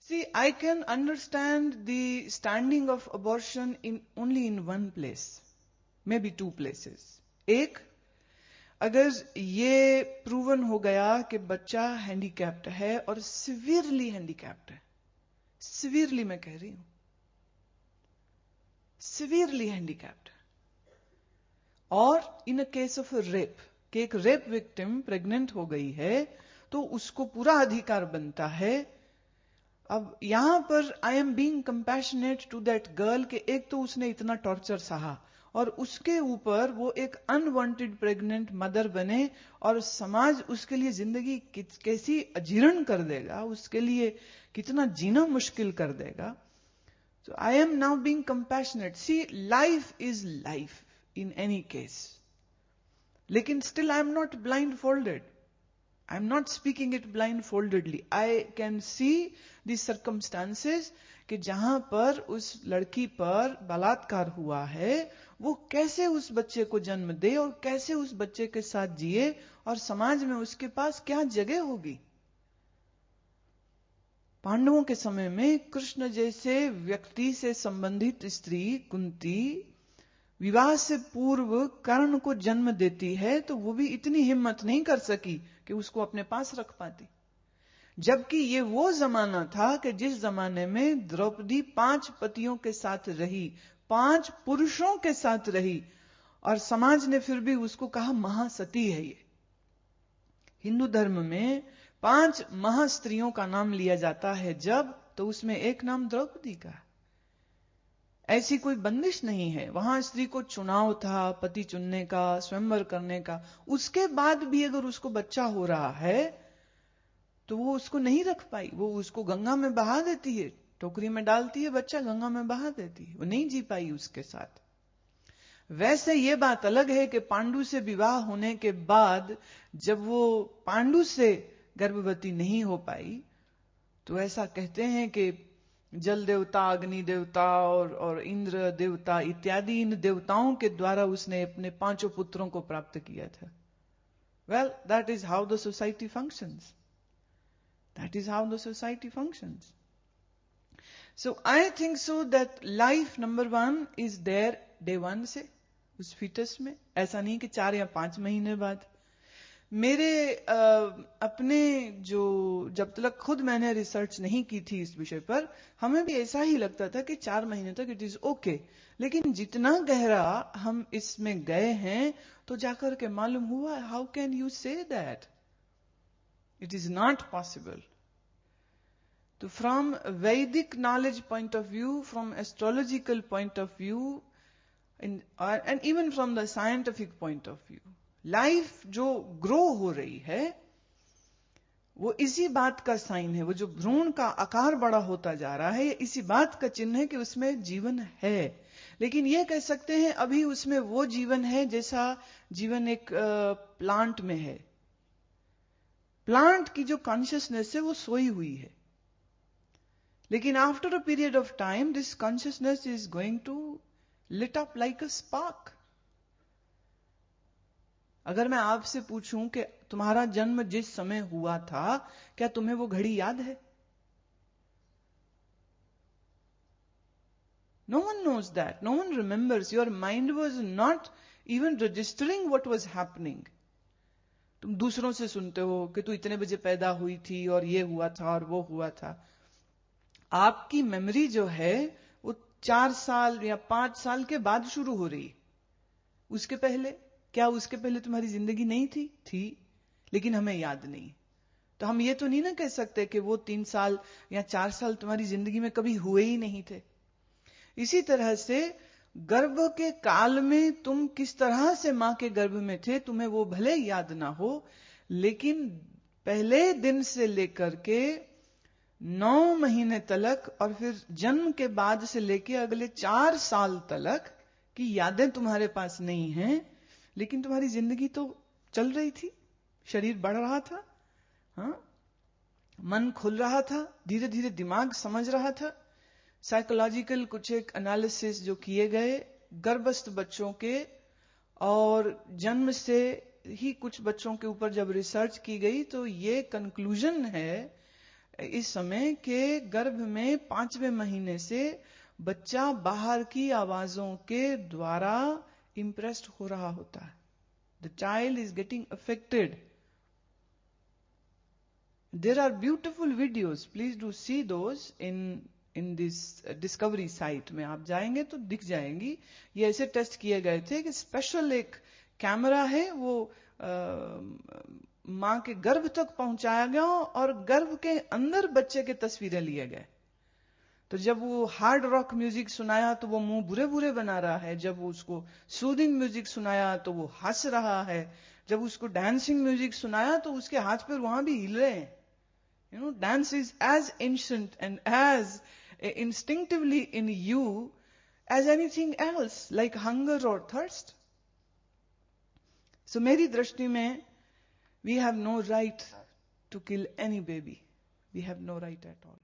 See, I can understand the standing of abortion only in one place, maybe two places. एक, अगर ये proven हो गया कि बच्चा हैंडीकैप्ड है और सिवियरली हैंडीकैप्ड है, सिवियरली मैं कह रही हूं, सिवियरली हैंडीकैप्ड, और इन अ केस ऑफ रेप, कि एक रेप विक्टिम प्रेग्नेंट हो गई है तो उसको पूरा अधिकार बनता है. अब यहां पर I am being compassionate to that girl कि एक तो उसने इतना टॉर्चर सहा और उसके ऊपर वो एक अनवांटेड प्रेग्नेंट मदर बने और समाज उसके लिए जिंदगी कैसी अजीर्ण कर देगा, उसके लिए कितना जीना मुश्किल कर देगा. So I am now being compassionate. See, life is life in any case. लेकिन still I am not blindfolded. I am not speaking it blindfoldedly. I can see the circumstances कि जहां पर उस लड़की पर बलात्कार हुआ है, वो कैसे उस बच्चे को जन्म दे और कैसे उस बच्चे के साथ जिए और समाज में उसके पास क्या जगह होगी. पांडवों के समय में कृष्ण जैसे व्यक्ति से संबंधित स्त्री कुंती विवाह से पूर्व कर्ण को जन्म देती है तो वो भी इतनी हिम्मत नहीं कर सकी कि उसको अपने पास रख पाती. जबकि ये वो जमाना था कि जिस जमाने में द्रौपदी 5 पतियों के साथ रही, 5 पुरुषों के साथ रही, और समाज ने फिर भी उसको कहा महासती है. ये हिंदू धर्म में 5 महास्त्रियों का नाम लिया जाता है जब, तो उसमें एक नाम द्रौपदी का. ऐसी कोई बंदिश नहीं है. वहां स्त्री को चुनाव था, पति चुनने का, स्वयंवर करने का. उसके बाद भी अगर उसको बच्चा हो रहा है तो वो उसको नहीं रख पाई, वो उसको गंगा में बहा देती है, टोकरी में डालती है, बच्चा गंगा में बहा देती है. वो नहीं जी पाई उसके साथ. वैसे ये बात अलग है कि पांडु से विवाह होने के बाद जब वो पांडु से गर्भवती नहीं हो पाई तो ऐसा कहते हैं कि जल देवता, अग्नि देवता और इंद्र देवता इत्यादि इन देवताओं के द्वारा उसने अपने 5 पुत्रों को प्राप्त किया था. Well, that is how the society functions. That is how the society functions. So I think so that life number 1 is there day 1 से उस फीटस में. ऐसा नहीं कि 4 या 5 महीने बाद. मेरे अपने जो जब तक खुद मैंने रिसर्च नहीं की थी इस विषय पर, हमें भी ऐसा ही लगता था कि 4 महीने तक इट इज ओके. लेकिन जितना गहरा हम इसमें गए हैं तो जाकर के मालूम हुआ how can you say that. It is not possible. So from Vedic knowledge point of view, from astrological point of view, and even from the scientific point of view, life जो ग्रो हो रही है वो इसी बात का sign है. वो जो भ्रूण का आकार बड़ा होता जा रहा है, इसी बात का चिन्ह है कि उसमें जीवन है. लेकिन ये कह सकते हैं अभी उसमें वो जीवन है जैसा जीवन एक प्लांट में है. प्लांट की जो कॉन्शियसनेस है वो सोई हुई है, लेकिन after a period of time this consciousness is going to lit up like a spark. अगर मैं आपसे पूछूं कि तुम्हारा जन्म जिस समय हुआ था, क्या तुम्हें वो घड़ी याद है? No one knows that. No one remembers. Your mind was not even registering what was happening. तुम दूसरों से सुनते हो कि तू इतने बजे पैदा हुई थी और ये हुआ था और वो हुआ था. आपकी मेमोरी जो है वो 4 साल या 5 साल के बाद शुरू हो रही. उसके पहले क्या, उसके पहले तुम्हारी जिंदगी नहीं थी? थी, लेकिन हमें याद नहीं. तो हम ये तो नहीं ना कह सकते कि वो 3 साल या 4 साल तुम्हारी जिंदगी में कभी हुए ही नहीं थे. इसी तरह से गर्भ के काल में तुम किस तरह से मां के गर्भ में थे, तुम्हें वो भले याद ना हो, लेकिन पहले दिन से लेकर के 9 महीने तक और फिर जन्म के बाद से लेकर अगले 4 साल तक की यादें तुम्हारे पास नहीं हैं, लेकिन तुम्हारी जिंदगी तो चल रही थी. शरीर बढ़ रहा था, हाँ, मन खुल रहा था, धीरे धीरे दिमाग समझ रहा था. साइकोलॉजिकल कुछ एक एनालिसिस जो किए गए गर्भस्थ बच्चों के और जन्म से ही कुछ बच्चों के ऊपर जब रिसर्च की गई तो ये कंक्लूजन है इस समय के गर्भ में 5वें महीने से बच्चा बाहर की आवाजों के द्वारा इम्प्रेस्ड हो रहा होता है. The child is getting affected. There are beautiful videos, please do see those in this discovery site में आप जाएंगे तो दिख जाएंगी. ये ऐसे टेस्ट किए गए थे कि स्पेशल एक कैमरा है, वो मां के गर्भ तक पहुंचाया गया और गर्भ के अंदर बच्चे के तस्वीरें लिए गए. तो जब वो हार्ड रॉक म्यूजिक सुनाया तो वो मुंह बुरे बुरे बना रहा है. जब वो उसको सूदिंग म्यूजिक सुनाया तो वो हंस रहा है. जब उसको डांसिंग म्यूजिक सुनाया तो उसके हाथ पैर वहां भी हिल रहे हैं. You know, dance is as ancient and as instinctively in you as anything else, like hunger और थर्स्ट. सो मेरी दृष्टि में we have no right to kill any baby. We have no right at all.